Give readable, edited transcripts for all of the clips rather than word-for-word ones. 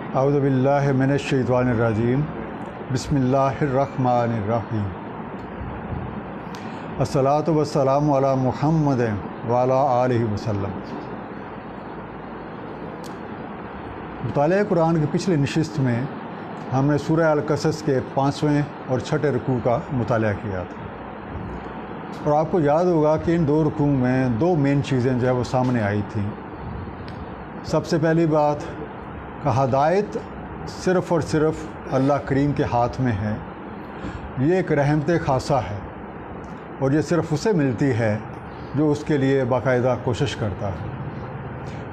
औज़ुबिल्लाहि मिनश्शैतानिर्रजीम बिस्मिल्लाहिर्रहमानिर्रहीम अस्सलातु वस्सलामु अला मुहम्मद व अला आलिहि वसल्लम। मुताले कुरान की पिछली नशिस्त में हमने सूरह अल-कसस के 5वें और 6ठे रुकू का मुताला किया था और आपको याद होगा कि इन दो रुकू में दो मेन चीज़ें जो है वो सामने आई थी। सबसे पहली बात का हदायत सिर्फ़ और सिर्फ अल्लाह करीम के हाथ में है, ये एक रहमत खासा है और ये सिर्फ़ उसे मिलती है जो उसके लिए बाकायदा कोशिश करता है।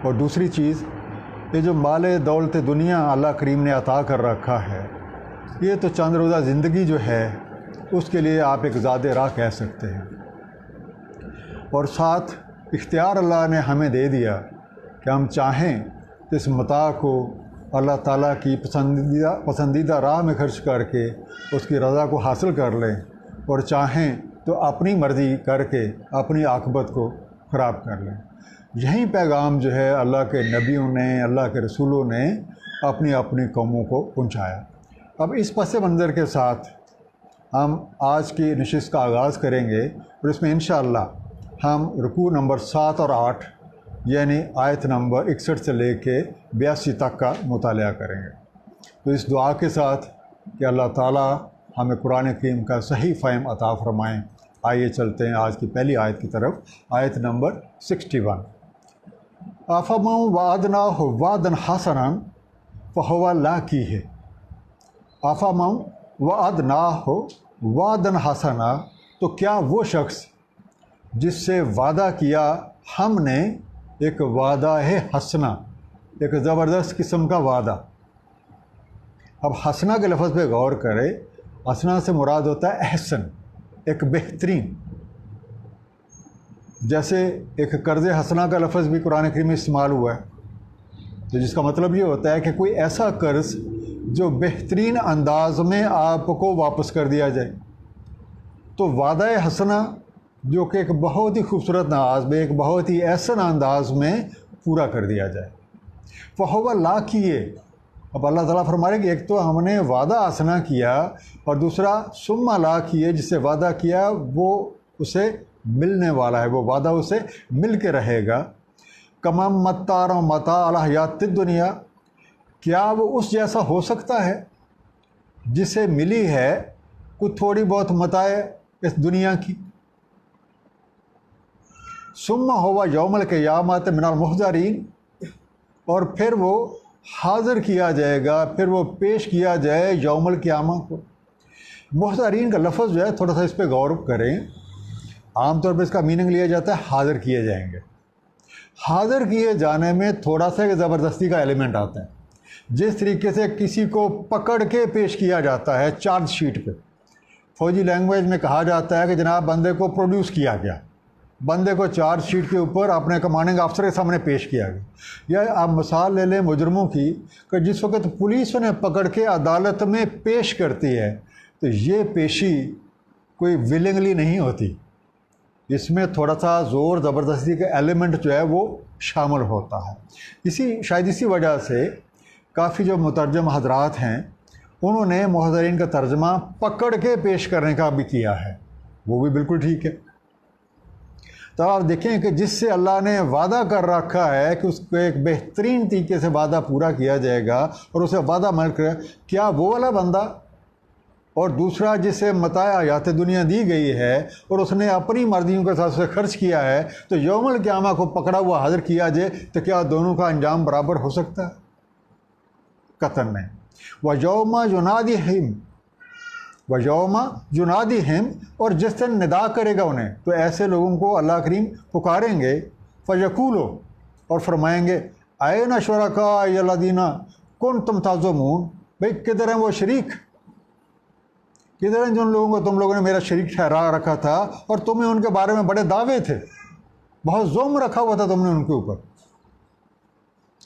और दूसरी चीज़, ये जो माल दौलत दुनिया अल्लाह करीम ने अता कर रखा है, ये तो चंद रोज़ा ज़िंदगी जो है उसके लिए आप एक ज़ादे राह कह सकते हैं। और साथ इख्तियार अल्लाह ने हमें दे दिया कि हम चाहें तो इस मता को अल्लाह ताला की पसंदीदा राह में खर्च करके उसकी रज़ा को हासिल कर लें और चाहें तो अपनी मर्ज़ी करके अपनी आक़िबत को ख़राब कर लें। यही पैगाम जो है अल्लाह के नबियों ने, अल्लाह के रसूलों ने अपनी अपनी कौमों को पहुँचाया। अब इस पस मंज़र के साथ हम आज की नशिस्त का आगाज़ करेंगे और इसमें इंशाअल्लाह हम रुकू नंबर 7 और 8 यानी आयत नंबर 61 से लेके 82 तक का मुताला करेंगे। तो इस दुआ के साथ कि अल्लाह ताला हमें कुरान करीम का सही फ़हम अता फ़रमाएँ। आइए चलते हैं आज की पहली आयत की तरफ। आयत नंबर 61। अफ़मन वअदनाहु वअदन हसनन फ़हुव लाक़ीह। अफ़मन वअदनाहु वअदन हसना, तो क्या वो शख्स जिससे वादा किया हमने एक वादा है हसना, एक ज़बरदस्त किस्म का वादा। अब हसना के लफ्ज़ पे गौर करें। हसना से मुराद होता है एहसन, एक बेहतरीन। जैसे एक कर्ज़ हसना का लफ्ज़ भी कुरान करीम में इस्तेमाल हुआ है, तो जिसका मतलब ये होता है कि कोई ऐसा कर्ज़ जो बेहतरीन अंदाज में आपको वापस कर दिया जाए। तो वादा हसना जो कि एक बहुत ही खूबसूरत अंदाज में, एक बहुत ही एहसन अंदाज में पूरा कर दिया जाए। फ़हुव लाक़ीह। अब अल्लाह ताला फरमा रहे कि एक तो हमने वादा हसना किया और दूसरा सुम्मा लाक़ीह, जिससे वादा किया वो उसे मिलने वाला है, वो वादा उसे मिल के रहेगा। कमम मत्तार मता अल हयातिद दुनिया, क्या वो उस जैसा हो सकता है जिसे मिली है कुछ थोड़ी बहुत मताए इस दुनिया की। सुम्मा हुवा यौमल क़ियामत मिनल मुहज़रीन, और फिर वो हाज़िर किया जाएगा, फिर वो पेश किया जाए यौमल क़ियामत को। मुहज़रीन का लफ्ज़ जो है थोड़ा सा इस पर गौर करें। आमतौर पर इसका मीनिंग लिया जाता है हाज़िर किए जाएंगे। हाज़िर किए जाने में थोड़ा सा ज़बरदस्ती का एलिमेंट आता है। जिस तरीके से किसी को पकड़ के पेश किया जाता है चार्जशीट पे, फ़ौजी लैंग्वेज में कहा जाता है कि जनाब बंदे को प्रोड्यूस किया गया, बंदे को चार्जशीट के ऊपर अपने कमांडिंग अफसर के सामने पेश किया गया। या आप मिसाल ले लें मुजरमों की कि जिस वक्त पुलिस उन्हें पकड़ के अदालत में पेश करती है, तो ये पेशी कोई विलिंगली नहीं होती, इसमें थोड़ा सा ज़ोर ज़बरदस्ती का एलिमेंट जो है वो शामिल होता है। शायद इसी वजह से काफ़ी जो मुतरजम हजरात हैं उन्होंने मुहज़रीन का तर्जमा पकड़ के पेश करने का भी किया है, वो भी बिल्कुल ठीक है। तो आप देखें कि जिससे अल्लाह ने वादा कर रखा है कि उसको एक बेहतरीन तरीके से वादा पूरा किया जाएगा और उसे वादा मिल कर, क्या वो वाला बंदा और दूसरा जिसे मताया हयात दुनिया दी गई है और उसने अपनी मर्जियों के साथ उसे खर्च किया है, तो यौमुल क़ियामा को पकड़ा हुआ हाज़िर किया जाए, तो क्या दोनों का अंजाम बराबर हो सकता है? कतन नहीं। व यौमा युनादिहिम, व यौमा युनादिहिम, और जिस दिन निदा करेगा उन्हें, तो ऐसे लोगों को अल्लाह करीम पुकारेंगे। फ़यक़ूलो, और फरमाएंगे ऐना शुरकाए अल्लज़ीना कुन्तुम तज़ुमून, भाई किधर हैं वो शरीक, किधर हैं जिन लोगों को तुम लोगों ने मेरा शरीक ठहरा रखा था और तुम्हें उनके बारे में बड़े दावे थे, बहुत ज़ुल्म रखा हुआ था तुमने उनके ऊपर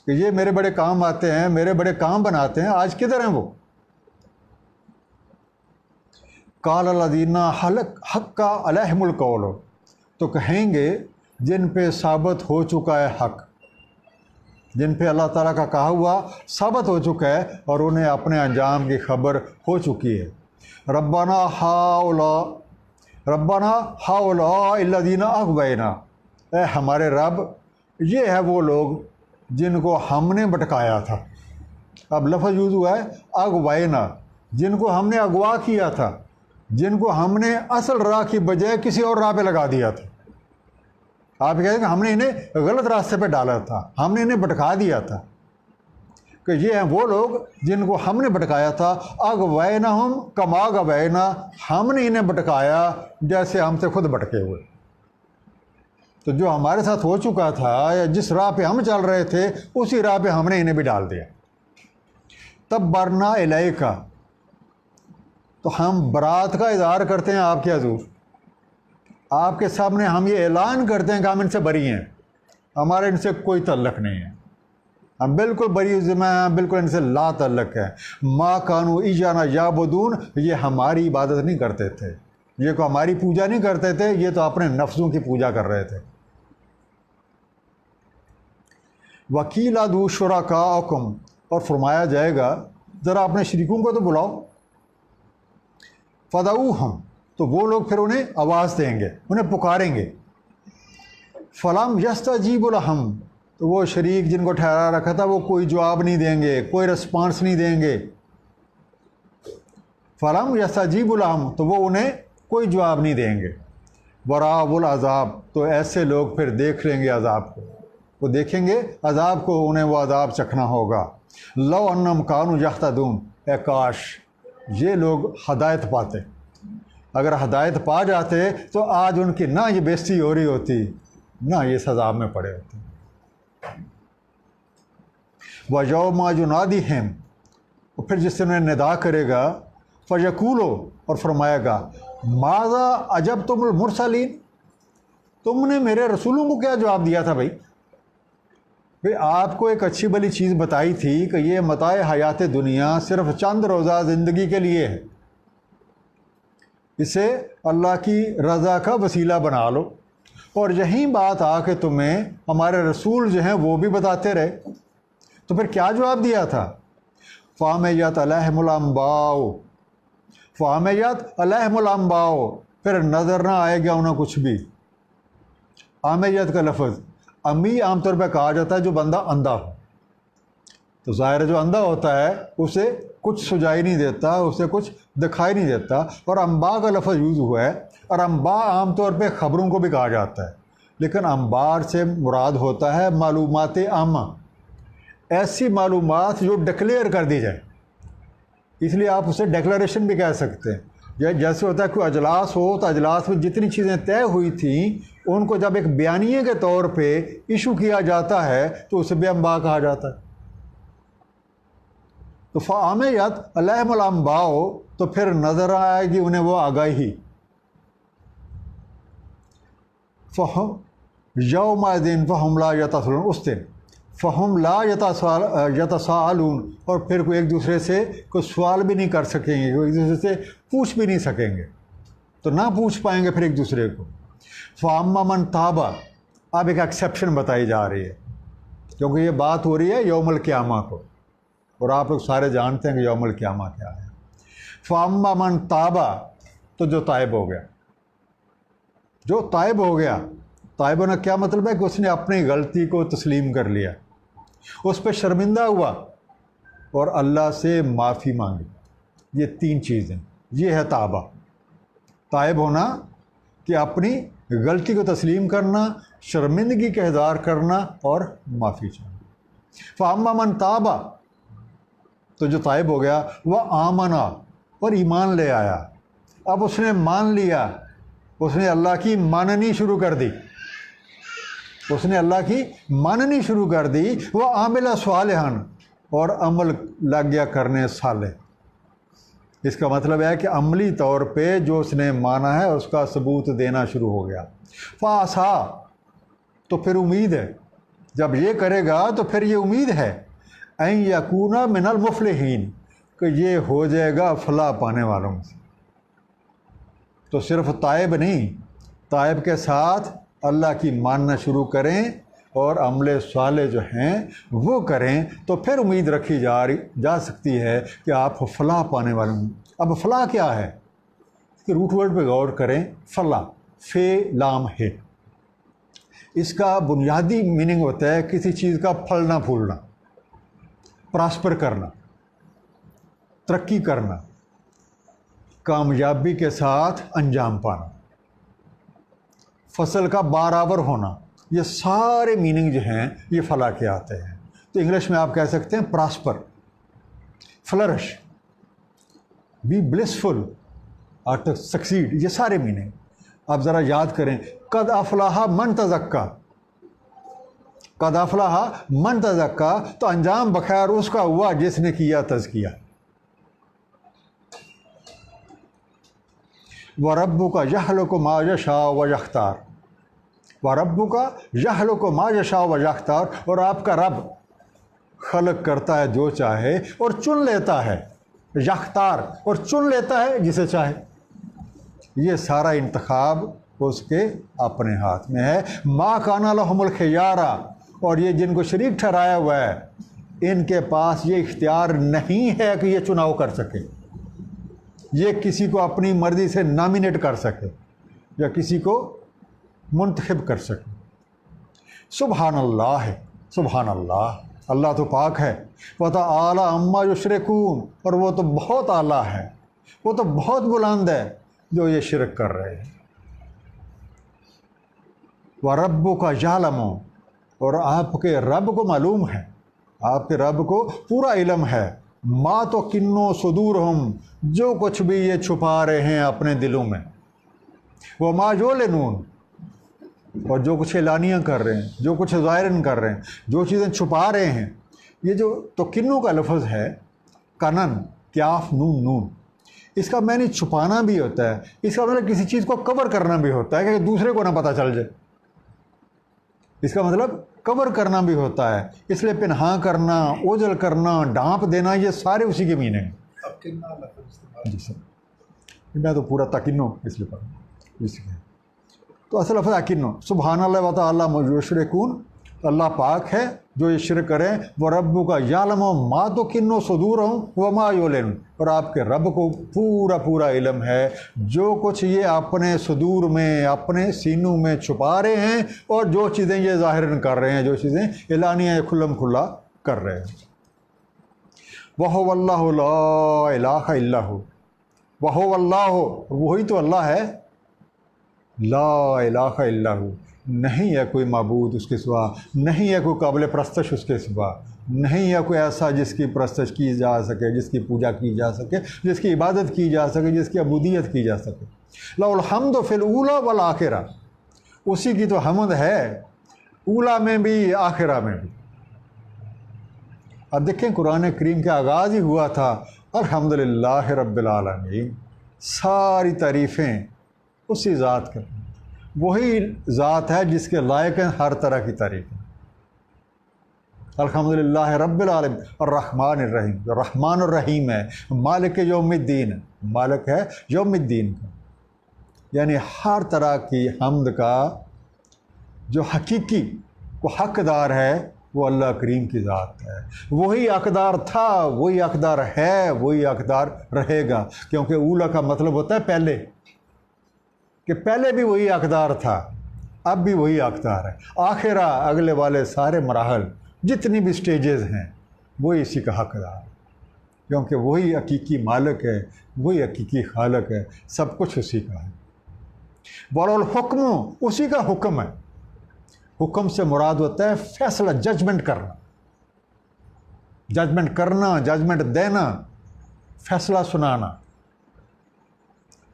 कि ये मेरे बड़े काम आते हैं, मेरे बड़े काम बनाते हैं, आज किधर हैं वो? काल लदीना हक़्क़ा अलैहिमुल क़ौल, तो कहेंगे जिन पे साबित हो चुका है हक़, जिन पे अल्लाह ताला का कहा हुआ साबित हो चुका है और उन्हें अपने अंजाम की खबर हो चुकी है। रब्बाना हाउला इल्लज़ीना अग़वैना, ए हमारे रब, ये है वो लोग जिनको हमने भटकाया था। अब लफ्ज़ यूज़ हुआ है अग़वैना, जिनको हमने अगवा किया था, जिनको हमने असल राह की बजाय किसी और राह पे लगा दिया था। आप कहते हैं हमने इन्हें गलत रास्ते पे डाला था, हमने इन्हें भटका दिया था, कि ये हैं वो लोग जिनको हमने भटकाया था। अग़वैना हम कमा गवैना, हमने इन्हें भटकाया जैसे हमसे खुद भटके हुए। तो जो हमारे साथ हो चुका था या जिस राह पे हम चल रहे थे उसी राह पे हमने इन्हें भी डाल दिया। तब बरना इलैका, तो हम बरात का इज़हार करते हैं आपके हुज़ूर, आपके सामने हम ये ऐलान करते हैं कि हम इनसे बरी हैं, हमारे इनसे कोई तल्लक नहीं है, हम बिल्कुल बरी ज़िम्मा हैं, बिल्कुल इनसे ला तल्लक है। मा कानू ईजाना याबुदून, ये हमारी इबादत नहीं करते थे, ये को हमारी पूजा नहीं करते थे, ये तो अपने नफ्सों की पूजा कर रहे थे। वकीला दू शुरकाकुम, और फरमाया जाएगा ज़रा अपने शरीकों को तो बुलाओ। फ़दऊ हम, तो वो लोग फिर उन्हें आवाज़ देंगे, उन्हें पुकारेंगे। फ़लम यस्तजीबु लहम, तो वो शरीक जिनको ठहरा रखा था वो कोई जवाब नहीं देंगे, कोई रिस्पांस नहीं देंगे। फ़लम यस्तजीबु लहम, तो वो उन्हें कोई जवाब नहीं देंगे। वराउल अज़ाब, तो ऐसे लोग फिर देख लेंगे अज़ाब को, वो देखेंगे अज़ाब को, उन्हें वो अज़ाब चखना होगा। लौ अन्नम कानू यहतदून, ए काश ये लोग हदायत पाते, अगर हदायत पा जाते तो आज उनकी ना ये बेइज्जती हो रही होती, ना ये सज़ा में पड़े होते। व यौमा युनादिहिम, और फिर जिससे उन्हें निदा करेगा, फ़यक़ूलो, और फरमाएगा माज़ा अजब तुमुल मुरसलीन, तुमने मेरे रसूलों को क्या जवाब दिया था। भाई आपको एक अच्छी भली चीज़ बताई थी कि ये मताए हयात दुनिया सिर्फ चंद रोज़ा ज़िंदगी के लिए है, इसे अल्लाह की रज़ा का वसीला बना लो, और यही बात आके तुम्हें हमारे रसूल जो हैं वो भी बताते रहे। तो फिर क्या जवाब दिया था। फ़ामयत अलैहिमुल अंबाओ, फ़ामयत अलैहिमुल अंबाओ, फिर नज़र ना आएगा उन्हें कुछ भी। आमयत का लफ्ज़ अमी आमतौर पर कहा जाता है जो बंदा अंधा हो, तो ज़ाहिर है जो अंधा होता है उसे कुछ सुझाई नहीं देता, उसे कुछ दिखाई नहीं देता। और अम्बा का लफ्ज़ यूज़ हुआ है, और अम्बा आमतौर पे ख़बरों को भी कहा जाता है, लेकिन अम्बार से मुराद होता है मालूमात आमा, ऐसी मालूमात जो डिक्लेयर कर दी जाए, इसलिए आप उसे डिक्लेरेशन भी कह सकते हैं। जैसे होता है कोई अजलास हो, तो अजलास में जितनी चीज़ें तय हुई थी उनको जब एक बयानिए के तौर पे इशू किया जाता है तो उसे भी अम्बा कहा जाता है। तो फ़ामयत अलैहिमुल अंबाओ, तो फिर नज़र आएगी उन्हें वो आगाही। फ़हम यौमइज़िन फ़हुम ला यतसाअलून, उस दिन फ़हुम ला यतसाअलून, और फिर कोई एक दूसरे से कोई सवाल भी नहीं कर सकेंगे, कोई एक दूसरे से पूछ भी नहीं सकेंगे, तो ना पूछ पाएंगे फिर एक दूसरे को। फ़अम्मा मन ताबा, अब एक एक्सेप्शन बताई जा रही है, क्योंकि ये बात हो रही है यौमुल क़ियामा को, और आप लोग सारे जानते हैं कि यौमुल क़ियामा क्या है। फ़अम्मा मन ताबा, तो जो ताइब हो गया, जो ताइब हो गया, ताइब होना क्या मतलब है कि उसने अपनी गलती को तस्लीम कर लिया, उस पर शर्मिंदा हुआ और अल्लाह से माफ़ी मांगी। ये तीन चीज़ें, ये है ताबा। ताइब होना कि अपनी गलती को तस्लीम करना, शर्मिंदगी का इज़हार करना और माफ़ी चाहना। फ़अम्मा मन ताबा, तो जो ताइब हो गया, वह आमना, और ईमान ले आया। अब उसने मान लिया, उसने अल्लाह की माननी शुरू कर दी, उसने अल्लाह की माननी शुरू कर दी। वह आमिला सालिहन, और अमल लग गया करने साले। इसका मतलब है कि अमली तौर पे जो उसने माना है उसका सबूत देना शुरू हो गया। फ़ासा, तो फिर उम्मीद है, जब ये करेगा तो फिर ये उम्मीद है ऐन यकूना मिनल मुफ़लिहीन, कि ये हो जाएगा फलाह पाने वालों में से। तो सिर्फ ताइब नहीं, ताइब के साथ अल्लाह की मानना शुरू करें, और अमले साले जो हैं वो करें तो फिर उम्मीद रखी जा सकती है कि आप फलाह पाने वाले हों। अब फलाह क्या है कि रूट वर्ड पे गौर करें। फलाह फे लाम है, इसका बुनियादी मीनिंग होता है किसी चीज़ का फलना फूलना, प्रॉस्पर करना, तरक्की करना, कामयाबी के साथ अंजाम पाना, फसल का बराबर होना। ये सारे मीनिंग जो हैं ये फलाह के आते हैं। तो इंग्लिश में आप कह सकते हैं प्रॉस्पर, फ्लरिश, बी ब्लिसफुल और टू सक्सीड। ये सारे मीनिंग आप ज़रा याद करें। कद अफलाहा मन तज़क्का, कद अफलाहा मन तज़क्का, तो अंजाम बखैर उसका हुआ जिसने किया तज़किया। व रब्बुका यख़्लुक़ु मा यशाअ व यख्तार, व रब्बुका यख़्लुक़ु मा यशाअ व यख्तार, और आपका रब खलक करता है जो चाहे और चुन लेता है, यख्तार, और चुन लेता है जिसे चाहे। ये सारा इंतखाब उसके अपने हाथ में है। मा काना लहुमुल खियारा, और ये जिनको शरीक ठहराया हुआ है इनके पास ये इख्तियार नहीं है कि ये चुनाव कर सके, ये किसी को अपनी मर्ज़ी से नॉमिनेट कर सके या किसी को मुंतखब कर सके। सुबहान अल्लाह है, सुबहान अल्लाह, अल्लाह तो पाक है। वह तो आला अम्मा युशरिकून, और वो तो बहुत आला है, वो तो बहुत बुलंद है जो ये शिरक कर रहे हैं। व रब्बुका यालमु, और आपके रब को मालूम है, आपके रब को पूरा इल्म है। मा तो किन्नो सुदूरहुम, जो कुछ भी ये छुपा रहे हैं अपने दिलों में। वो मा युलिनून, और जो कुछ एलानियाँ कर रहे हैं, जो कुछ ज़ाहिरन कर रहे हैं, जो चीज़ें छुपा रहे हैं। ये जो तो किन्नो का लफ्ज़ है कनन क्याफ नून नून, इसका मैंने छुपाना भी होता है, इसका मतलब किसी चीज़ को कवर करना भी होता है कि दूसरे को ना पता चल जाए। इसका मतलब कवर करना भी होता है, इसलिए पिनहा करना, ओझल करना, ढांप देना, ये सारे उसी के मीनिंग हैं। जी सर, मैं तो पूरा तकिन्नो इसलिए पढ़ा इसलिए। तो असल लफ्ज़ अकिन्नो। सुबहान अल्लाह व तआला अम्मा युशरिकून, अल्लाह पाक है जो ये शिरक करें। व रब्बुका यालमु मा तो किन्नो सुदूरहुम व मा युलिनून, और आपके रब को पूरा पूरा इल्म है जो कुछ ये अपने सुदूर में, अपने सीनों में छुपा रहे हैं, और जो चीज़ें ये ज़ाहिरन कर रहे हैं, जो चीज़ें एलानिया खुल्लम खुल्ला कर रहे हैं। वह वल्लाहु ला इलाहा इल्ला हु, वह वल्लाहु, वही तो अल्लाह है। ला इलाहा इल्ला हु, नहीं है कोई माबूद उसके सिवा, नहीं है कोई काबिल परस्तश उसके सिवा, नहीं है कोई ऐसा जिसकी परस्तश की जा सके, जिसकी पूजा की जा सके, जिसकी इबादत की जा सके, जिसकी अबूदियत की जा सके। लहुल हम्दु फिल ऊला वल आखिरा, उसी की तो हमद है ऊला में भी आखिरा में भी। अब देखें कुरान करीम का आगाज़ ही हुआ था अल्हम्दुलिल्लाह रब्बिल आलमीन, सारी तारीफ़ें उसी ज़ात कर, वही ज़ात है जिसके लायक हैं हर तरह की तारीफ़। अल्हम्दुलिल्लाह रब्बिल आलमीन अर्रहमानिर रहीम, जो रहमान और रहीम है, मालिक यौमिद्दीन, मालिक है यौमिद्दीन का, यानी हर तरह की हम्द का जो हकीकी को हकदार है वो अल्लाह करीम की ज़ात है। वही हकदार था, वही हकदार है, वही हकदार रहेगा, क्योंकि ऊला का मतलब होता है पहले, कि पहले भी वही हकदार था, अब भी वही हकदार है। आखिरा अगले वाले सारे मराहल जितनी भी स्टेजेस हैं वही इसी का हकदार, क्योंकि वही हकीकी मालिक है, वही हकीकी खालिक है, सब कुछ उसी का है। वलहुल हुक्म, उसी का हुक्म है। हुक्म से मुराद होता है फैसला, जजमेंट करना, जजमेंट करना, जजमेंट देना, फैसला सुनाना।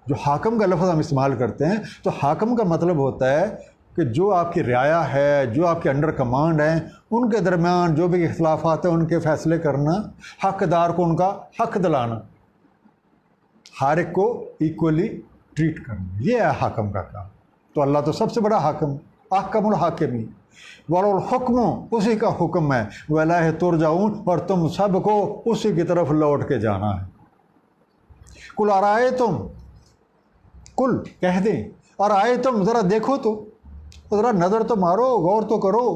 जो हाकम का लफ्ज़ हम इस्तेमाल करते हैं, तो हाकम का मतलब होता है कि जो आपकी रियाया है, जो आपके अंडर कमांड हैं, उनके दरमियान जो भी इख्तिलाफ़ात हैं उनके फ़ैसले करना, हकदार को उनका हक दिलाना, हर एक को इक्वली ट्रीट करना, ये है हाकम का काम। तो अल्लाह तो सबसे बड़ा हाकम, अहकमुल हाकिमीन। वलहुल हुक्म, उसी का हुक्म है। वइलैहि तुरजाऊन, और तुम सबको उसी की तरफ लौट के जाना है। कुल अराए तुम, कुल कह दें, और आए तुम ज़रा देखो तो ज़रा नज़र तो मारो, गौर तो करो,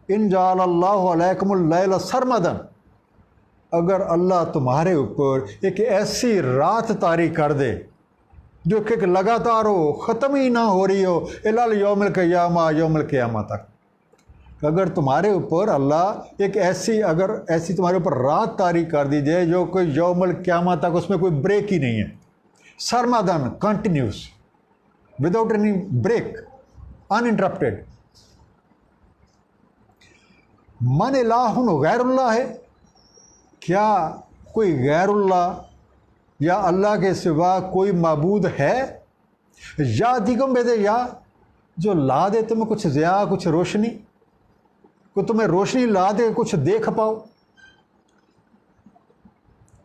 इन जाअल्लाहु अलैकुमुल लैला सरमदन, अगर अल्लाह तुम्हारे ऊपर एक ऐसी रात तारी कर दे जो कि लगातार हो, ख़त्म ही ना हो रही हो, इलाल यौमिल क़ियामा, यौमिल क़ियामा तक, अगर तुम्हारे ऊपर अल्लाह एक ऐसी तुम्हारे ऊपर रात तारी कर दी जाए जो कोई यौमुल क़ियामा तक उसमें कोई ब्रेक ही नहीं है, सरमदन, continuous, without any break, uninterrupted. मन इलाहुन गैरुल्लाह है, क्या कोई गैरुल्लाह या अल्लाह के सिवा कोई माबूद है? या दिगम बेदे, या जो ला दे तुम्हें कुछ ज़िया, कुछ रोशनी, को तुम्हें रोशनी ला दे, कुछ देख पाओ,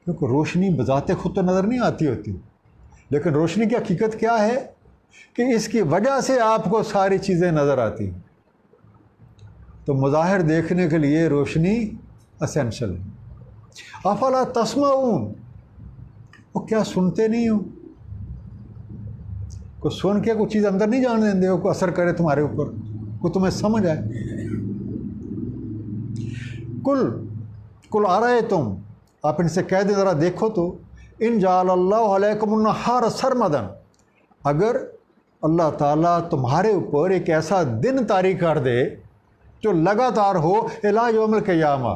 क्योंकि रोशनी बजाते खुद तो नज़र नहीं आती होती, लेकिन रोशनी की हकीकत क्या है कि इसकी वजह से आपको सारी चीज़ें नज़र आती हैं। तो मज़ाहिर देखने के लिए रोशनी असेंशियल है। अफला तस्माऊन, वो क्या सुनते नहीं हो? को सुन के कोई चीज़ अंदर नहीं जाने देंगे हो, को असर करे तुम्हारे ऊपर, को तुम्हें समझ आए। कुल आ रहे तुम, आप इनसे कह दे ज़रा देखो तो, इन जाअल्लाहु अलैकुमुन नहार सरमदन, अगर अल्लाह ताला तुम्हारे ऊपर एक ऐसा दिन तारी कर दे जो लगातार हो, इला यौमिल क़ियामा,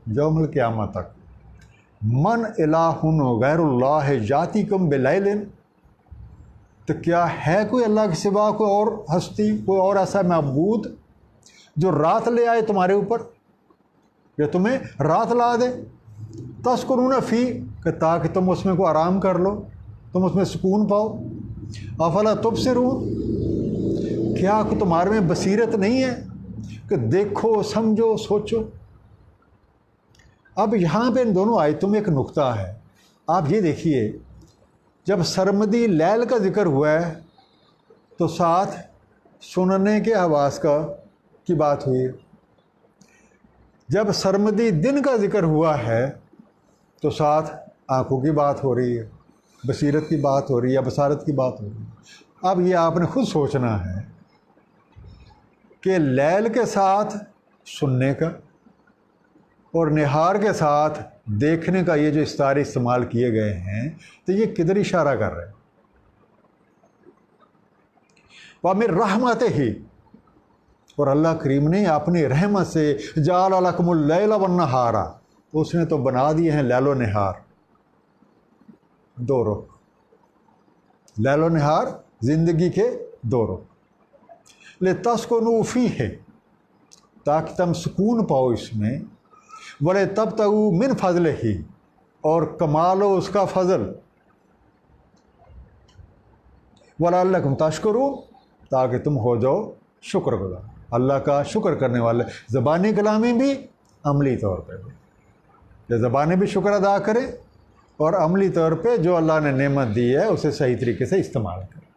यौमिल क़ियामा तक, मन इलाहुन गैरुल्लाह जातिकुम बिलैलिन, तो क्या है कोई अल्लाह के सिवा कोई और हस्ती, कोई और ऐसा महबूद जो रात ले आए तुम्हारे ऊपर, या तुम्हें रात ला दे, तस्कुरून फी, कि ताकि तुम उसमें को आराम कर लो, तुम उसमें सुकून पाओ। अफला तुबसिरून, क्या तुम्हारे में बसीरत नहीं है कि देखो, समझो, सोचो। अब यहाँ पे इन दोनों आयतों में एक नुक्ता है। आप ये देखिए, जब सरमदी लैल का जिक्र हुआ है तो साथ सुनने के हवास की बात हुई है, जब सरमदी दिन का जिक्र हुआ है तो साथ आँखों की बात हो रही है, बसीरत की बात हो रही है, बसारत की बात हो रही है। अब ये आपने खुद सोचना है कि लैल के साथ सुनने का और निहार के साथ देखने का ये जो इस्तारे इस्तेमाल किए गए हैं, तो ये किधर इशारा कर रहे हैं? वामिर रहमत ही, और अल्लाह करीम ने अपनी रहमत से जाअल लकुमुल लैला वन नहारा, उसने तो बना दिए हैं लैलो निहार, दो रुख, लैलो निहार ज़िंदगी के दो रुख, ले तस्कुनू फीह, ताकि तुम सुकून पाओ इसमें, वले तब तक मिन फजल ही, और कमालो उसका फजल, वलअल्लकुम तशकुरून, ताकि तुम हो जाओ शुक्रगुज़ार, अल्लाह का शुक्र करने वाले, ज़बानी कलामी भी, अमली तौर पर भी, ज़बानी भी शुक्र अदा करें और अमली तौर पे जो अल्लाह ने नेमत दी है उसे सही तरीके से इस्तेमाल करें।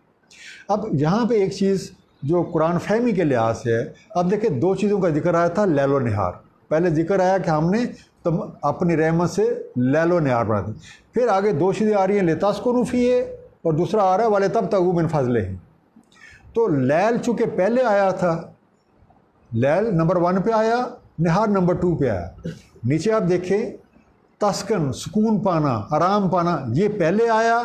अब यहाँ पे एक चीज़ जो कुरान फहमी के लिहाज से है, अब देखिए दो चीज़ों का जिक्र आया था, लैलो निहार, पहले जिक्र आया कि हमने तुम अपनी रहमत से लैलो निहार बना दी, फिर आगे दो चीज़ें आ रही हैं, लेतास्कुनू फीह, और दूसरा आ रहा है वाले तब तक मिन फजलिही। तो लैल चूँकि पहले आया था, लैल नंबर 1 पे आया, निहार नंबर 2 पे आया। नीचे आप देखें, तस्कन सुकून पाना, आराम पाना, ये पहले आया,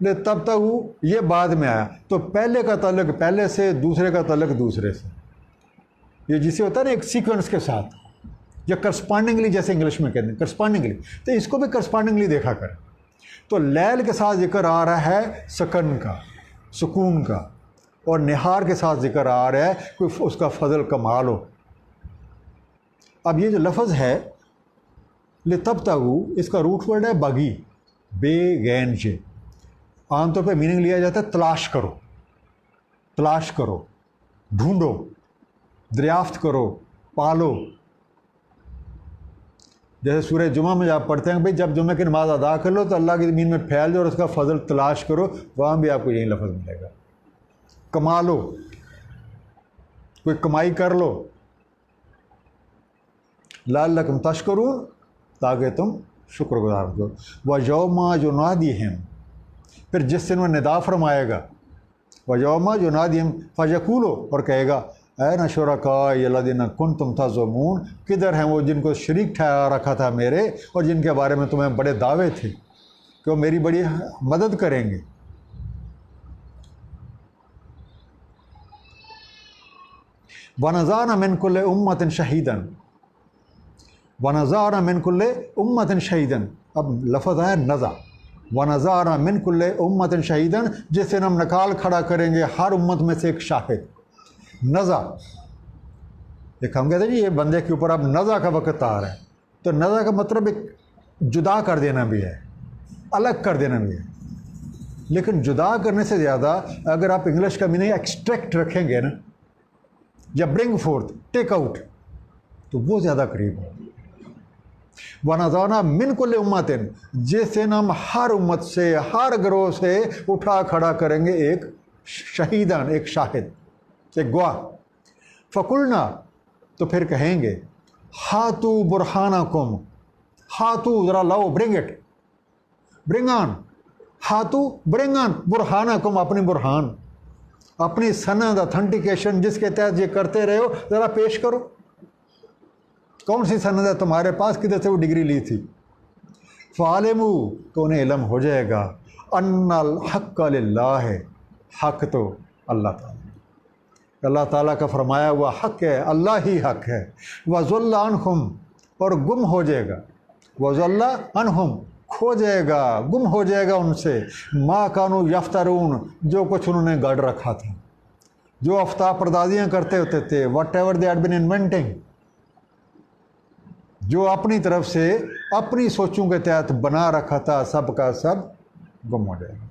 ले तब तक ये बाद में आया। तो पहले का ताल्लुक पहले से, दूसरे का ताल्लुक दूसरे से, ये जिसे होता है ना एक सीक्वेंस के साथ, या करस्पॉन्डिंगली, जैसे इंग्लिश में कहते हैं करस्पॉन्डिंगली, तो इसको भी करस्पॉन्डिंगली देखा करें। तो लैल के साथ जिक्र आ रहा है सकन का, सुकून का, और निहार के साथ जिक्र आ रहा है कोई उसका फजल कमाल हो। अब ये जो लफ्ज़ है ले तब तक, इसका रूट वर्ड है बगी, बेगैन जे, आमतौर पर मीनिंग लिया जाता है तलाश करो, तलाश करो, ढूंढो, दरियाफ्त करो, पालो। जैसे सूरह जुमा में आप पढ़ते हैं भाई जब जुमे की नमाज अदा कर लो तो अल्लाह की ज़मीन में फैल जाओ और उसका फजल तलाश करो, वहाँ भी आपको यही लफ्ज़ मिलेगा। कमा लो, कोई कमाई कर लो, लअल्लकुम तशकुरून, ताकि तुम शुक्रगुजार हो। वह यौमा युनादिहिम, फिर जिस दिन वह निदा फरमाएगा, वह यौमा युनादिहिम फयकूलो, और कहेगा ऐन शुरकाअल्लज़ीना कुंतुम तज़ुमून, किधर हैं वो जिनको शरीक ठहरा रखा था मेरे, और जिनके बारे में तुम्हें बड़े दावे थे कि वो मेरी बड़ी मदद करेंगे। वनज़ाना मिन कुल्लि उम्मतिन शहीदन, वनज़ाना मिन कुल्लि उम्मतिन शहीदन। अब लफ्ज़ है नज़ा, वनज़ाना मिन कुल्लि उम्मतिन शहीदन, जिससे हम निकाल खड़ा करेंगे हर उम्मत में से एक शाहिद। नज़ा, एक हम कहते हैं जी ये बंदे के ऊपर अब नज़ा का वक़्त आ रहा है, तो नज़ा का मतलब एक जुदा कर देना भी है, अलग कर देना भी है। लेकिन जुदा करने से ज़्यादा अगर आप इंग्लिश का मीनिंग एक्सट्रैक्ट रखेंगे ना, या ब्रिंग फोर्थ, टेक आउट, तो वो ज़्यादा करीब है। वनज़ाना मिन कुल्लि उम्मतिन, जिससे हम हर उम्मत से, हर गिरोह से उठा खड़ा करेंगे एक शहीदान, एक शाहिद, एक गवाह। फ़कुलना, तो फिर कहेंगे हातू बुरहानकुम, हातू ज़रा लाओ, ब्रिंग इट, ब्रिंग ऑन, हातू ब्रिंग ऑन बुरहानकुम, अपनी बुरहान, अपनी सनद अथेंटिकेशन जिसके तहत ये करते रहे हो, ज़रा पेश करो। कौन सी सनद है तुम्हारे पास, किधर से वो डिग्री ली थी। फ़ालिमू, तो उन्हें इल्म हो जाएगा, अन्नल हक़्क़ लिल्लाह, हक़ तो अल्लाह ताला, अल्लाह ताला का फरमाया हुआ हक़ है, अल्लाह ही हक़ है। वज़ल्ला अन्हुम, और गुम हो जाएगा, वज़ल्ला अन्हुम, खो जाएगा, गुम हो जाएगा उनसे, मा कानू यफ्तरून, जो कुछ उन्होंने गढ़ रखा था, जो आफ्ताब पर्दाजियाँ करते होते थे, whatever they had been inventing, जो अपनी तरफ से अपनी सोचों के तहत बना रखा था, सब का सब गुम हो जाएगा।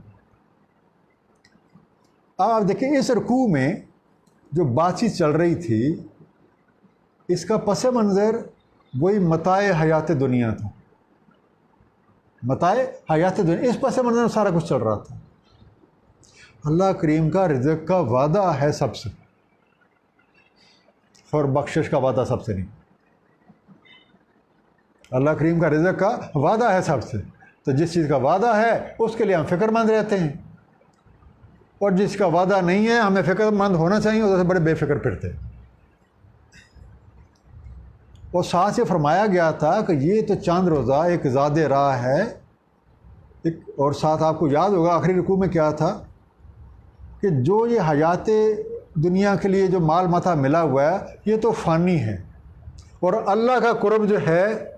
आप देखिए इस रुकू में जो बातचीत चल रही थी, इसका पस मंज़र वही मताए हयात दुनिया था, मताए हयात दुनिया, इस पस मंज़र में सारा कुछ चल रहा था। अल्लाह करीम का रिज़्क़ का वादा है सबसे, और बख्शिश का वादा सबसे नहीं। अल्लाह करीम का रिज़्क़ का वादा है सबसे, तो जिस चीज़ का वादा है उसके लिए हम फ़िक्रमंद रहते हैं, और जिसका वादा नहीं है हमें फ़िक्रमंद होना चाहिए, उधर से बड़े बेफिक्र फिरते हैं। और साथ से फरमाया गया था कि ये तो चंद रोज़ा एक ज़ादे राह है, एक, और साथ आपको याद होगा आखिरी रुकू में क्या था कि जो ये हयात दुनिया के लिए जो माल मता मिला हुआ है ये तो फ़ानी है, और अल्लाह का कुर्ब जो है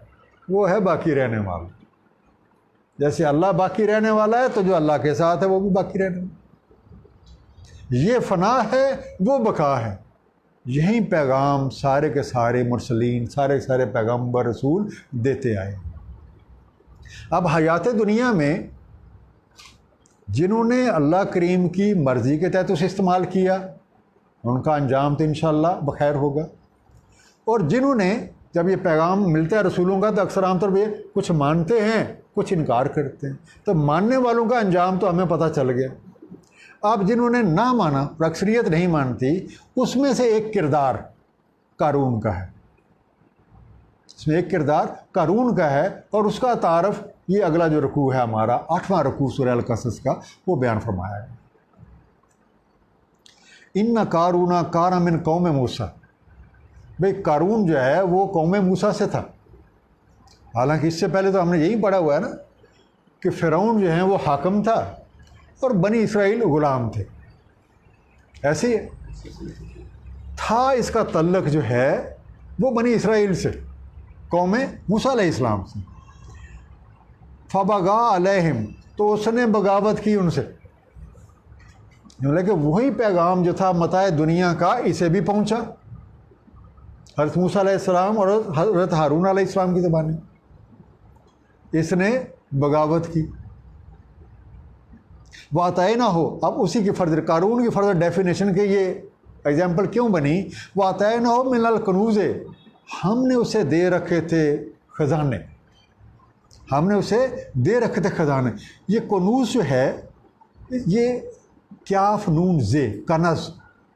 वो है बाकी रहने वाला। जैसे अल्लाह बाकी रहने वाला है, तो जो अल्लाह के साथ है वो भी बाकी रहने वाला। ये फ़ना है, वो बका है। यही पैगाम सारे के सारे मुरसलीन, सारे के सारे पैगम्बर रसूल देते आए। अब हयात दुनिया में जिन्होंने अल्लाह करीम की मर्ज़ी के तहत उसे इस्तेमाल किया, उनका अंजाम तो इंशाअल्लाह बखैर होगा। और जिन्होंने, जब ये पैगाम मिलता है रसूलों का, तो अक्सर आमतौर पर कुछ मानते हैं, कुछ इनकार करते हैं, तो मानने वालों का अंजाम तो हमें पता चल गया। अब जिन्होंने ना माना, अक्सरियत नहीं मानती, उसमें से एक किरदार कारून का है, इसमें एक किरदार कारून का है, और उसका तारफ़ ये अगला जो रुकू है हमारा 8वां रुकू सूरह अल-कसस का, वो बयान फरमाया है। इन्ना कारूना काना मिन कौम मूसा, भाई कारून जो है वो कौम मूसा से था। हालांकि इससे पहले तो हमने यही पढ़ा हुआ है ना कि फ़िरौन जो है वो हाकम था और बनी इसराइल ग़ुलाम थे, ऐसे ही था। इसका तल्लक जो है वो बनी इसराइल से, कौम मूसा अलैहिस्सलाम से। फ़बगा अलैहिम, तो उसने बगावत की उनसे, लेकिन वही पैगाम जो था मताए दुनिया का इसे भी पहुंचा, हज़रत मूसा अलैहिस्सलाम और हज़रत हारून अलैहिस्सलाम की ज़बानी। इसने बगावत की। वाताए ना हो, अब उसी की फर्दर, कारून की फर्दर डेफिनेशन के ये एग्जाम्पल क्यों बनी। वाताए ना हो मिनल कनूज़े, हमने उसे दे रखे थे ख़जाने, हमने उसे दे रखे थे ख़जाने। ये कनूज़ जो है ये क्याफ नून जे कनज़,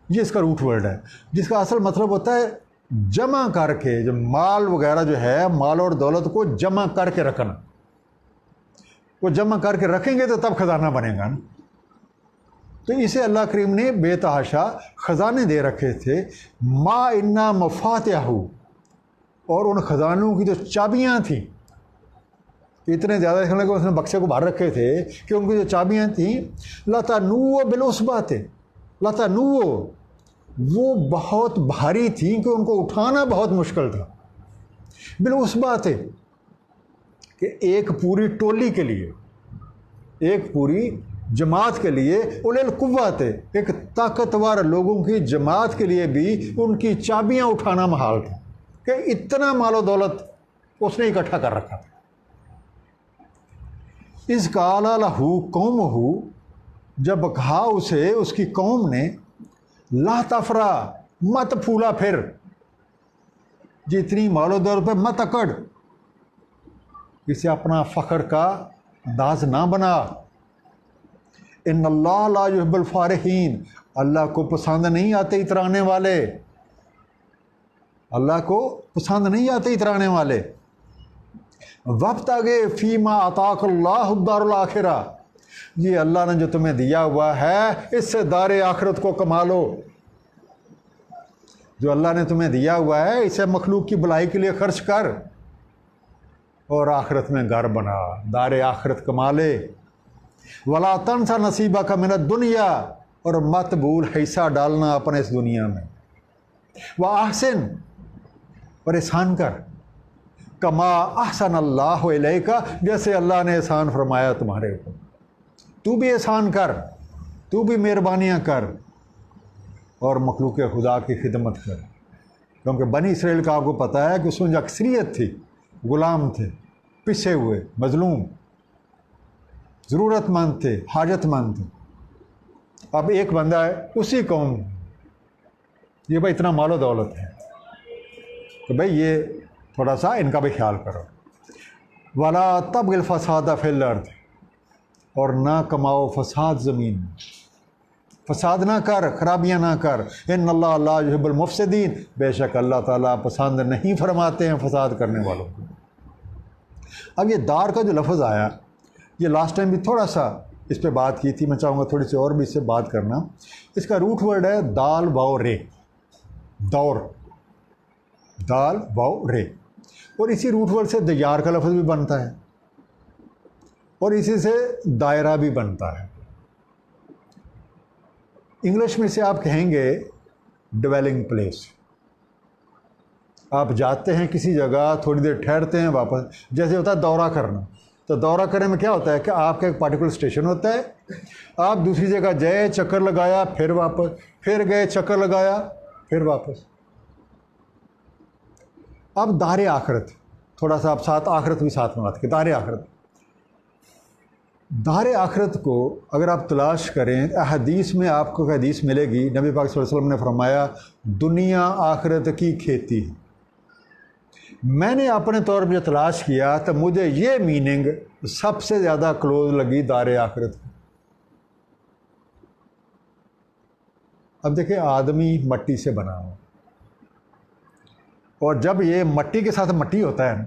ये इसका रूट वर्ड है, जिसका असल मतलब होता है जमा करके, जो माल वगैरह जो है, माल और दौलत को जमा करके रखना। वो जमा करके रखेंगे तो तब ख़जाना बनेगा ना। तो इसे अल्लाह करीम ने बेतहाशा ख़जाने दे रखे थे। मा इन्ना मफ़ातिहु, और उन ख़जानों की जो चाबियाँ थीं इतने ज़्यादा देखने लगे, उसने बक्से को भर रखे थे कि उनकी जो चाबियाँ थीं लतानुव्व बिलउस्बात, लतानुव्व वो बहुत भारी थी कि उनको उठाना बहुत मुश्किल था। बिलउस्बात कि एक पूरी टोली के लिए, एक पूरी जमात के लिए, उलिल कुव्वत एक ताकतवर लोगों की जमात के लिए भी उनकी चाबियाँ उठाना महाल था कि इतना मालो दौलत उसने इकट्ठा कर रखा था। इस काला लहू कौमहू, जब कहा उसे उसकी कौम ने, ला तफरा मत फूला फिर, जितनी मालो दौलत पे मत अकड़, इसे अपना फ़ख्र का दाज ना बना। इन्नल्लाह ला युहिब्बुल फारिहीन, अल्लाह को पसंद नहीं आते इतराने वाले, अल्लाह को पसंद नहीं आते इतराने वाले। वब्तगे फ़ीमा अताकल्लाहु दारुल आखिरा, ये अल्लाह ने जो तुम्हें दिया हुआ है इससे दारे आखिरत को कमा लो। जो अल्लाह ने तुम्हें दिया हुआ है इसे मखलूक की भलाई के लिए खर्च कर और आखिरत में घर बना, दारे आखिरत कमा ले। वला तनसा नसीबा का मिनत दुनिया, और मत भूल हिस्सा डालना अपने इस दुनिया में। वह आहसिन, और एहसान कर, कमा अहसन अल्लाह इलैका, जैसे अल्लाह ने एहसान फरमाया तुम्हारे ऊपर। तू भी एहसान कर, तू भी मेहरबानियाँ कर और मखलूक खुदा की खिदमत कर। क्योंकि बनी इसराइल का आपको पता है कि उसमें जो अक्सरियत थी ग़ुलाम थे, पिसे हुए, मजलूम, ज़रूरतमंद थे, हाजतमंद थे। अब एक बंदा है उसी कौम, ये भाई इतना मालो दौलत है, तो भाई ये थोड़ा सा इनका भी ख्याल करो। वला तबगिल फसाद फिल अर्द, और ना कमाओ फसाद ज़मीन में, फसाद ना कर, खराबियाँ ना कर। इन्नल्लाह ला युहिब्बुल मुफ़सिदीन, बेशक अल्लाह ताला पसंद नहीं फरमाते हैं फसाद करने वालों को। अब ये दार का जो लफ्ज़ आया, ये लास्ट टाइम भी थोड़ा सा इस पर बात की थी, मैं चाहूँगा थोड़ी सी और भी इससे बात करना। इसका रूट वर्ड है दाल वाव रे, दौर, दाल वाव रे, और इसी रूट वर्ड से दयार का लफ्ज़ भी बनता है और इसी से दायरा भी बनता है। इंग्लिश में से आप कहेंगे डिवेलिंग प्लेस। आप जाते हैं किसी जगह, थोड़ी देर ठहरते हैं, वापस, जैसे होता है दौरा करना। तो दौरा करने में क्या होता है कि आपका एक पार्टिकुलर स्टेशन होता है, आप दूसरी जगह गए, चक्कर लगाया, फिर वापस, फिर गए, चक्कर लगाया, फिर वापस। अब दारे आखिरत, थोड़ा सा आप साथ आखिरत भी साथ में बात करें। दारे आखिरत, दारे आखिरत को अगर आप तलाश करें, हदीस में आपको हदीस मिलेगी, नबी पाक सल्लल्लाहु अलैहि वसल्लम ने फरमाया दुनिया आखिरत की खेती है। मैंने अपने तौर पर तलाश किया तो मुझे ये मीनिंग सबसे ज़्यादा क्लोज लगी दारे आखिरत की। अब देखिए, आदमी मट्टी से बना हुआ, और जब ये मट्टी के साथ मट्टी होता है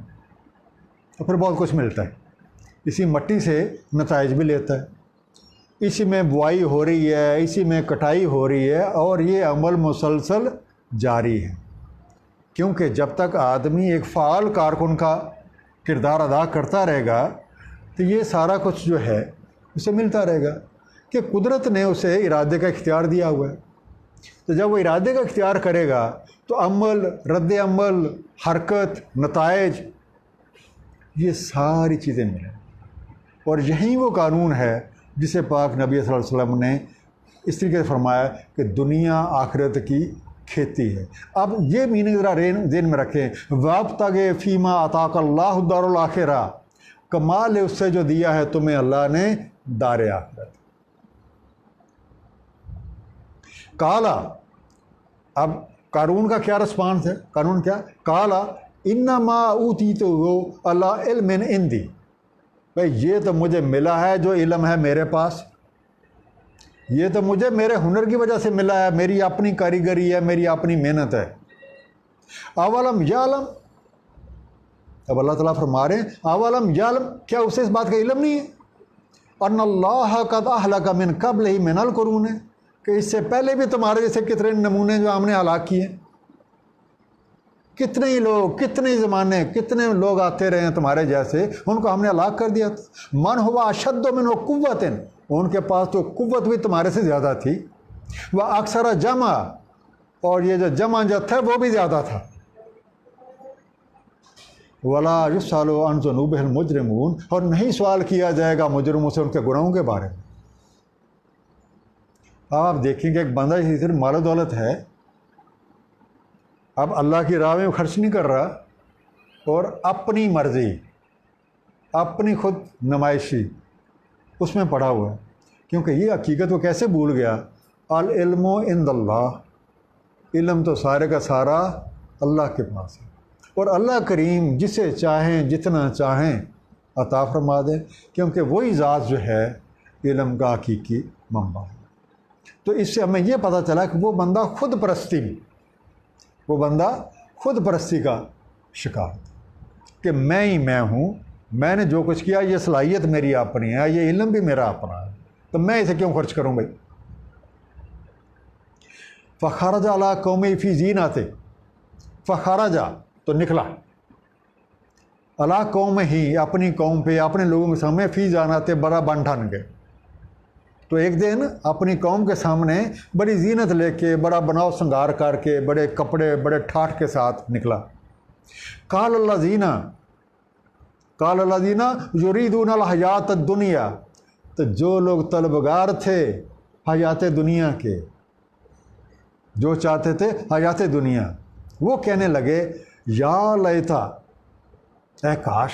तो फिर बहुत कुछ मिलता है। इसी मट्टी से नताइज भी लेता है, इसी में बुआई हो रही है, इसी में कटाई हो रही है, और ये अमल मुसलसल जारी है। क्योंकि जब तक आदमी एक फ़ाल कारकुन का किरदार अदा करता रहेगा तो ये सारा कुछ जो है उसे मिलता रहेगा, कि कुदरत ने उसे इरादे का इख्तियार दिया हुआ है। तो जब वो इरादे का इख्तियार करेगा तो अमल, रद्द अमल, हरकत, नताइज, ये सारी चीज़ें मिलें। और यही वो कानून है जिसे पाक नबी सल्लल्लाहु अलैहि वसल्लम ने इस तरीके से फरमाया कि दुनिया आखिरत की खेती है। अब ये मीनिंग ज़रा ज़हन में रखें, वाब्तगे फ़ीमा अताकल्लाहु दारुल आखिरा, कमाल है उससे जो दिया है तुम्हें अल्लाह ने दारे आखिरत। काला, अब कानून का क्या रिस्पांस है? कानून क्या? काला इन्नमा ऊतीतुहु अला इल्मिन इंदी, भाई ये तो मुझे मिला है जो इल्म है मेरे पास, ये तो मुझे मेरे हुनर की वजह से मिला है, मेरी अपनी कारीगरी है, मेरी अपनी मेहनत है। अवलम यालम, अब अल्लाह ताला फरमा रहे हैं अवलम यालम, क्या उसे इस बात का इल्म नहीं है अन्नल्लाह कद अहलक मिन क़ब्लिही मिनल कुरून, कि इससे पहले भी तुम्हारे जैसे कितने नमूने जो हमने हलाक किए। कितने ही लोग, कितने ज़माने, कितने लोग आते रहे हैं तुम्हारे जैसे, उनको हमने हलाक कर दिया। मन हुआ अशद्दु मिन्हु कुव्वतन, उनके पास तो कुव्वत भी तुम्हारे से ज़्यादा थी। वह अक्सर जमा, और ये जो जमा जो था वो भी ज़्यादा था। वला युसअलु अन ज़ुनूबिहिल मुजरिमून, और नहीं सवाल किया जाएगा मुजरिमों से उनके गुनाहों के बारे में। आप देखेंगे एक बंदा सिर्फ माल दौलत है, अब अल्लाह की राह में खर्च नहीं कर रहा और अपनी मर्ज़ी, अपनी खुद नुमाइशी उसमें पड़ा हुआ है। क्योंकि ये हकीकत वो कैसे भूल गया, अल इल्मु इंदल्लाह, इल्म तो सारे का सारा अल्लाह के पास है, और अल्लाह करीम जिसे चाहें जितना चाहें अता फरमा दें, क्योंकि वही ज़ात जो है इल्म का हकीकी मंबा है। तो इससे हमें यह पता चला कि वो बंदा खुद परस्ती का शिकार, कि मैं ही मैं हूँ, मैंने जो कुछ किया ये सलाहियत मेरी अपनी है, ये इल्म भी मेरा अपना है, तो मैं इसे क्यों खर्च करूँ भाई। फ़खरजा अला कौमी फ़ी ज़ीनते, फ़खरजा तो निकला, अला कौम ही अपनी कौम पे, अपने लोगों के सामने, फ़ी ज़ीनते बड़ा बन ठन के। तो एक दिन अपनी कौम के सामने बड़ी जीनत लेके, बड़ा बनाव श्रृंगार करके, बड़े कपड़े बड़े ठाठ के साथ निकला। काल अल्लाज़ीना युरीदूनल हयात दुनिया, तो जो लोग तलबगार थे हयात दुनिया के, जो चाहते थे हयात दुनिया, वो कहने लगे या लैता, ए काश,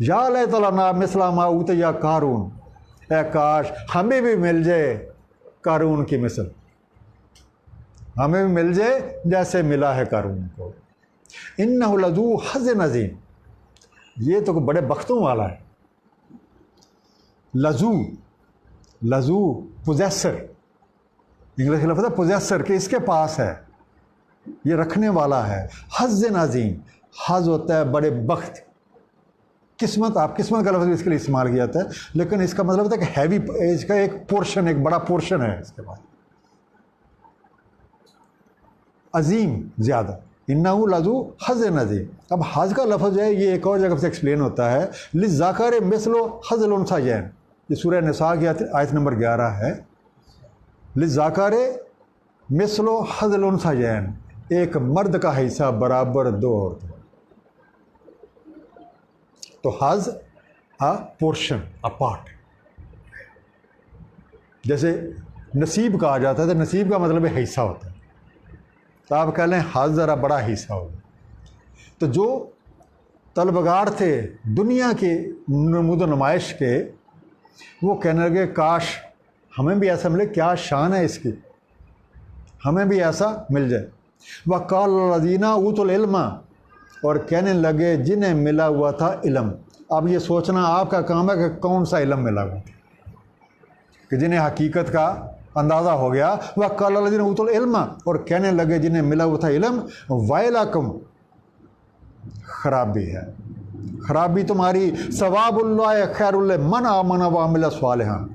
या लैता लना मिसला मा ऊतिया कारून, ए काश हमें भी मिल जाए कारून की मिसल, हमें भी मिल जाए जैसे मिला है कारून को। इन्नहु लज़ू हज़्ज़िन अज़ीम, ये तो बड़े बख्तों वाला है। लज़ू पोजेसर, इंग्लिश का लफ्ज़ है पोजेसर, कि इसके पास है, ये रखने वाला है। हज़्ज़िन अज़ीम, हज़ होता है बड़े बख्त, किस्मत, आप किस्मत का लफ्ज़ इसके लिए इस्तेमाल किया जाता है, लेकिन इसका मतलब होता है कि हैवी, इसका एक पोर्शन, एक बड़ा पोर्शन है इसके बाद, अजीम ज़्यादा। इन्नहु लज़ू हज़्ज़िन अज़ीम। अब हज़ का लफ्ज़ है, ये एक और जगह से एक्सप्लेन होता है, लिज़्ज़ाकर मिस्लु हज़्ज़िल उन्सायैन, ये सूरह निसा की आयत नंबर 11 है। लिज़्ज़ाकर मिस्लु हज़्ज़िल उन्सायैन, एक मर्द का हिस्सा बराबर दो औरतों। तो हज़ अ पोर्शन, अ पार्ट, जैसे नसीब कहा जाता है, तो नसीब का मतलब है हिस्सा होता है, तो आप कह लें हज़ ज़रा बड़ा हिस्सा होगा। तो जो तलबगार थे दुनिया के नमूद नुमाइश के, वो कहने लगे काश हमें भी ऐसा मिले, क्या शान है इसकी, हमें भी ऐसा मिल जाए। वक़ाल लज़ीना ऊतुल इल्मा, और कहने लगे जिन्हें मिला हुआ था इल्म। अब ये सोचना आपका काम है कि कौन सा इल्म मिला हुआ, कि जिन्हें हकीकत का अंदाज़ा हो गया। वक़ाल लज़ीना ऊतुल इल्मा, और कहने लगे जिन्हें मिला हुआ था इल्म, वैलकुम, खराबी है, खराबी तुम्हारी। सवाबुल्लाह खैरुल मन आमना व अमिल सालिहान,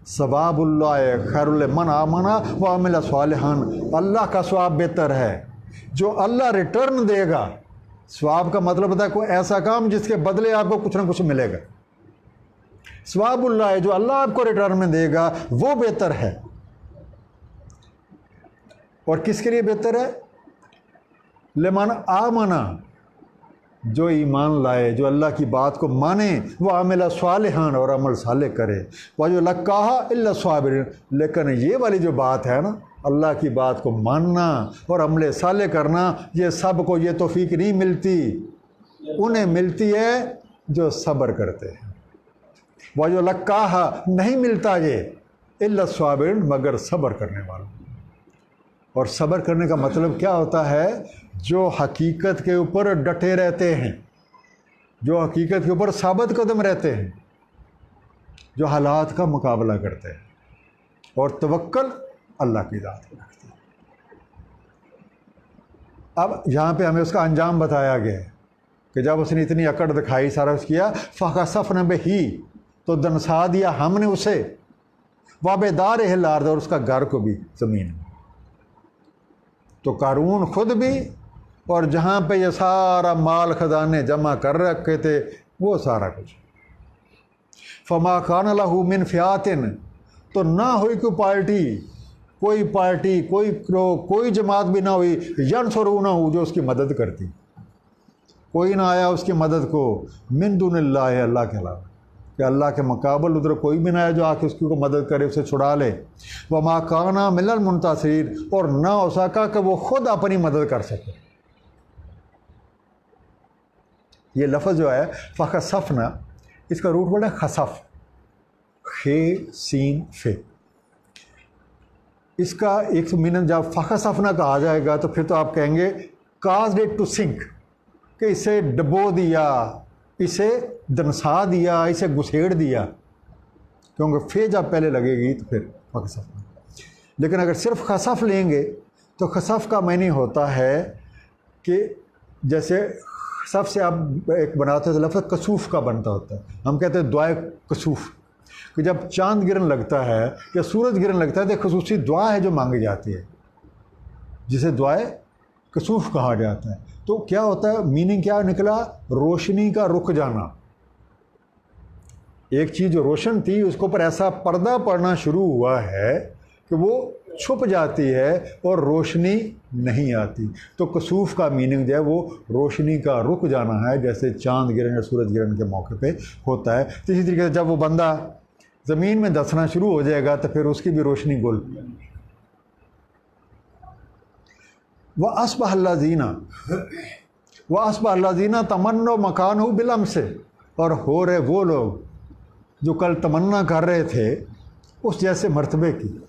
सवाबुल्लाह खैरुल मन आमना व अमिल सालिहान, अल्लाह का सवाब बेहतर है, जो अल्लाह रिटर्न देगा। सवाब का मतलब होता है कोई ऐसा काम जिसके बदले आपको कुछ ना कुछ मिलेगा। सवाबुल्लाह है, जो अल्लाह आपको रिटर्न में देगा वो बेहतर है। और किसके लिए बेहतर है? लिमन आमना, जो ईमान लाए, जो अल्लाह की बात को माने, वो आमिल सालिहान, और अमल साले करे। वह जो लक्काहा इल्ला साबिरीन, लेकिन ये वाली जो बात है ना, अल्लाह की बात को मानना और अमल साले करना, ये सब को ये तौफीक नहीं मिलती, उन्हें मिलती है जो सब्र करते हैं। वह जो लक्काहा, नहीं मिलता ये इल्ला साबिरीन, मगर सब्र करने वाला। और सब्र करने का मतलब क्या होता है? जो हकीकत के ऊपर डटे रहते हैं, जो हकीकत के ऊपर साबित कदम रहते हैं, जो हालात का मुकाबला करते हैं और तवक्कल अल्लाह की ज़ात पे रखते हैं। अब यहाँ पे हमें उसका अंजाम बताया गया है कि जब उसने इतनी अकड़ दिखाई, सारा कुछ किया, फ़खसफ़ना बिही, तो दनसा दिया हमने उसे, वाबेदार हिलार, और उसका घर को भी ज़मीन में। तो कारून खुद भी और जहाँ पे ये सारा माल खजाने जमा कर रखे थे वो सारा कुछ। फमा खान लहू मिन फ़ियातिन, तो ना हुई कोई पार्टी कोई जमात भी ना हुई, यनसरू ना हो जो उसकी मदद करती, कोई ना आया उसकी मदद को, मिन दुनिल्लाह, अल्लाह के अलावा, कि अल्लाह के मुकाबल उधर कोई भी ना आया जो आके उसकी को मदद करे, उसे छुड़ा ले। वमा काना मिनल मुंतसिरीन, और ना हो सका कि वो खुद अपनी मदद कर सके। ये लफ्ज़ जो है फ़खसफ़ना, इसका रूट वर्ड है खसफ़, खे सीन फे। इसका एक मीनिंग जब फ़खसफ़ना का आ जाएगा तो फिर तो आप कहेंगे काज़्ड इट टू सिंक, कि इसे डबो दिया, इसे दनसा दिया, इसे घुसेड़ दिया, क्योंकि फे जब पहले लगेगी तो फिर फ़खसफ़ना। लेकिन अगर सिर्फ खसफ़ लेंगे तो खसफ़ का मानी होता है कि जैसे सबसे आप एक बनाते हैं तो लफ्ज़ कसूफ़ का बनता होता है। हम कहते हैं दुआए कसूफ़, कि जब चांद गिरन लगता है या सूरज गिरन लगता है तो खसूसी दुआ है जो मांगी जाती है, जिसे दुआए कसूफ़ कहा जाता है। तो क्या होता है, मीनिंग क्या निकला, रोशनी का रुक जाना। एक चीज़ जो रोशन थी उसके ऊपर ऐसा पर्दा पड़ना शुरू हुआ है कि वो छुप जाती है और रोशनी नहीं आती। तो कसूफ़ का मीनिंग जो है वो रोशनी का रुक जाना है, जैसे चांद गिरन या सूरज गिरन के मौके पे होता है। तो इसी तरीके से जब वो बंदा ज़मीन में धंसना शुरू हो जाएगा तो फिर उसकी भी रोशनी गुल। वह असबहल्लाज़ीना तमन्नो मकानहु बिलम से, और हो रहे वो लोग जो कल तमन्ना कर रहे थे उस जैसे मर्तबे की।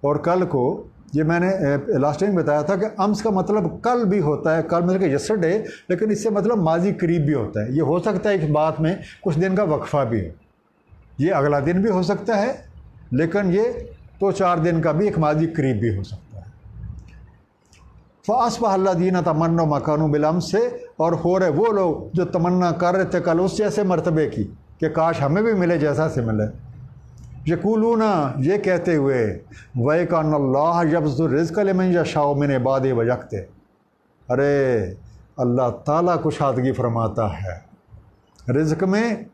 और कल को ये मैंने लास्ट टाइम बताया था कि अम्स का मतलब कल भी होता है, कल मतलब कि यस्टरडे, लेकिन इससे मतलब माजी करीब भी होता है। ये हो सकता है इस बात में कुछ दिन का वक्फा भी हो, ये अगला दिन भी हो सकता है, लेकिन ये 2-4 दिन का भी एक माजी करीब भी हो सकता है। फ़अस्बहल्लाज़ीना तमन्नो मकानु बिलम से, और हो रहे वो लोग जो तमन्ना कर रहे थे कल उस जैसे मर्तबे की कि काश हमें भी मिले जैसा से मिले। यक़ूलूना, ये कहते हुए, वयकानल्लाह यब्सुतु रिज़्क़ लिमन यशाउ मिन इबादिही व यक़दिर, अरे अल्लाह ताला कुशादगी फरमाता है रिज़्क़ में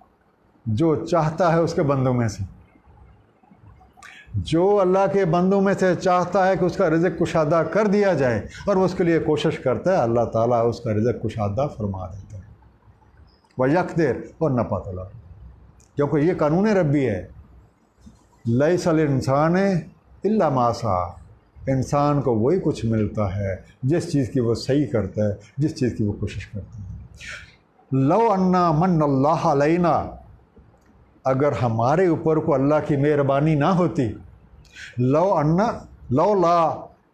जो चाहता है उसके बंदों में से। जो अल्लाह के बंदों में से चाहता है कि उसका रिज़्क़ कुशादा कर दिया जाए और वो उसके लिए कोशिश करता है, अल्लाह ताला उसका रिज़्क़ कुशादा फरमा देता है। व यक़दिर, और न पता, क्योंकि ये कानून रब्बी है। लैसल इंसान इल्ला मा सा, इंसान को वही कुछ मिलता है जिस चीज़ की वो सही करता है, जिस चीज़ की वो कोशिश करता है। लो अन्ना मन्नल्लाह अलैना, अगर हमारे ऊपर को अल्लाह की मेहरबानी ना होती, लो ला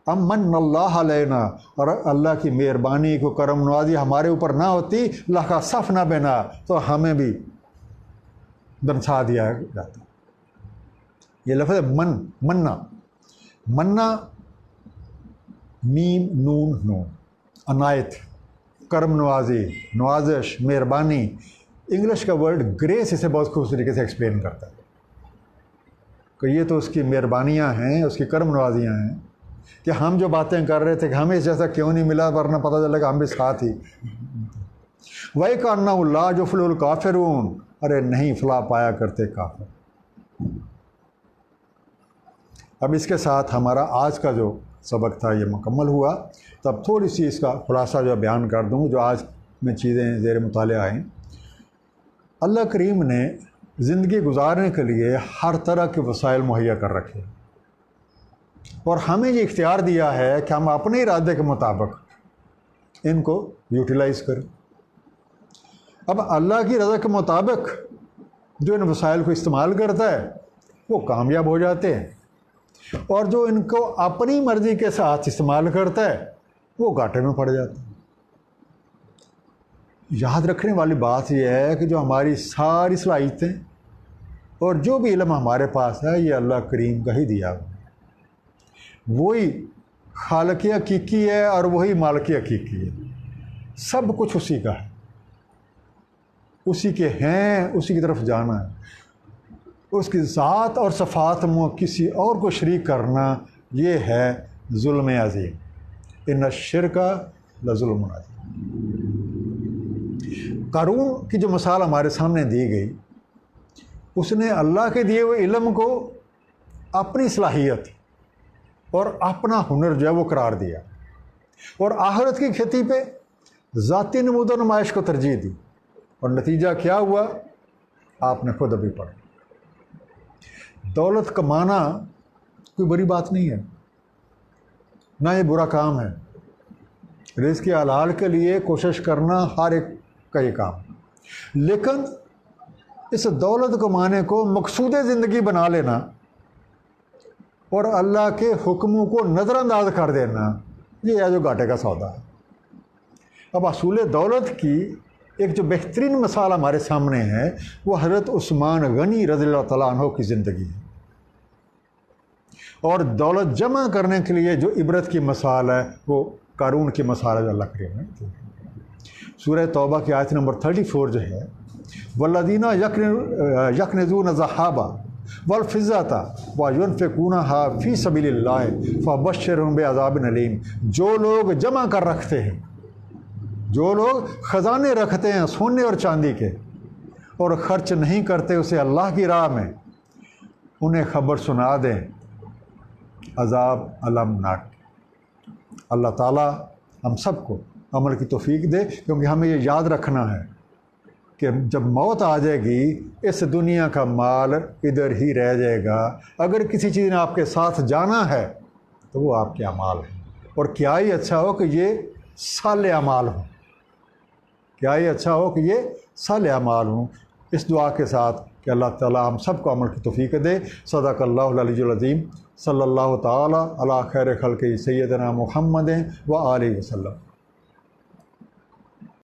अमन्नल्लाह अलैना, और अल्लाह की मेहरबानी को करम नवाजी हमारे ऊपर ना होती, लखा सफ़ ना बेना, तो हमें भी दनसा दिया जाता। ये लफ्ज़ मन्ना मीम नून नून, अनायत, करम नवाजी, नवाजिश, मेहरबानी। इंग्लिश का वर्ड ग्रेस इसे बहुत खूब तरीके से एक्सप्लेन करता है कि ये तो उसकी मेहरबानियाँ हैं, उसकी करम नवाजियाँ हैं कि हम जो बातें कर रहे थे कि हमें जैसा क्यों नहीं मिला, वरना पता चलेगा हम भी साथ ही। वही कान्ना ला जो फुल काफिरून, अरे नहीं फला पाया करते काफिर। अब इसके साथ हमारा आज का जो सबक था ये मुकम्मल हुआ। तब थोड़ी सी इसका खुलासा जो बयान कर दूँ, जो आज में चीज़ें ज़ेर मुतालिया आएँ। अल्लाह करीम ने ज़िंदगी गुजारने के लिए हर तरह के वसाइल मुहैया कर रखे और हमें ये इख्तियार दिया है कि हम अपने इरादे के मुताबिक इनको यूटिलाइज़ करें। अब अल्लाह की रज़ा के मुताबिक जो इन वसाइल को इस्तेमाल करता है वो कामयाब हो जाते हैं, और जो इनको अपनी मर्ज़ी के साथ इस्तेमाल करता है वो घाटे में पड़ जाता है। याद रखने वाली बात यह है कि जो हमारी सारी सलाहियतें और जो भी इल्म हमारे पास है ये अल्लाह करीम का ही दिया हुआ है। वही खालिक़ हकीकी है और वही मालिक हकीकी है, सब कुछ उसी का है। उसी के हैं, उसी की तरफ जाना है। उसकी ज़ात और सफ़ात में किसी और को शरीक करना, ये है जुल्म अज़ीम। इन्ना शिरका लजुल्मुन अज़ीम। कारून की जो मिसाल हमारे सामने दी गई, उसने अल्लाह के दिए हुए इल्म को अपनी सलाहियत और अपना हुनर जो है वो करार दिया, और आखिरत की खेती पे ज़ाती नमूद और नुमाइश को तरजीह दी, और नतीजा क्या हुआ आपने खुद अभी पढ़ा। दौलत कमाना कोई बड़ी बात नहीं है, ना ये बुरा काम है। रिज़्क़ के हलाल के लिए कोशिश करना हर एक का ये काम, लेकिन इस दौलत कमाने को मकसूद ज़िंदगी बना लेना और अल्लाह के हुक्मों को नज़रअंदाज कर देना, ये है जो घाटे का सौदा है। अब असूल दौलत की एक जो बेहतरीन मिसाल हमारे सामने है वो हज़रत उस्मान गनी रज़ियल्लाहु तआला अन्हु की ज़िंदगी है, और दौलत जमा करने के लिए जो इबरत की मिसाल है वो कारून की मिसाल है जो अल्लाह करीम ने दी। सूरह तौबा की आयत नंबर 34 जो है, वल्लज़ीना यकनज़ून ज़हाबा वल फ़िज़्ज़ता व युनफ़िक़ूनहा फ़ी सबीलिल्लाह फ़बश्शिरहुम बिअज़ाबिन अलीम। जो लोग जमा कर रखते हैं, जो लोग ख़जाने रखते हैं सोने और चांदी के और ख़र्च नहीं करते उसे अल्लाह की राह में, उन्हें ख़बर सुना दें अज़ाब अलमनाक। अल्लाह ताला हम सबको अमल की तौफ़ीक दे, क्योंकि हमें ये याद रखना है कि जब मौत आ जाएगी इस दुनिया का माल इधर ही रह जाएगा। अगर किसी चीज़ ने आपके साथ जाना है तो वो आपके अमाल हैं, और क्या ही अच्छा हो कि ये साले अमाल हों, क्या ही अच्छा हो कि ये साले अमाल हों। इस दुआ के साथ कि अल्लाह ताला हम सबको अमल की तौफ़ीक दे। सदक़ल्लाहुल अलीयुल अज़ीम। सल्लल्लाहु ताला अला खैर खल्क़ि सय्यदना मुहम्मद व आलिहि वसल्लम।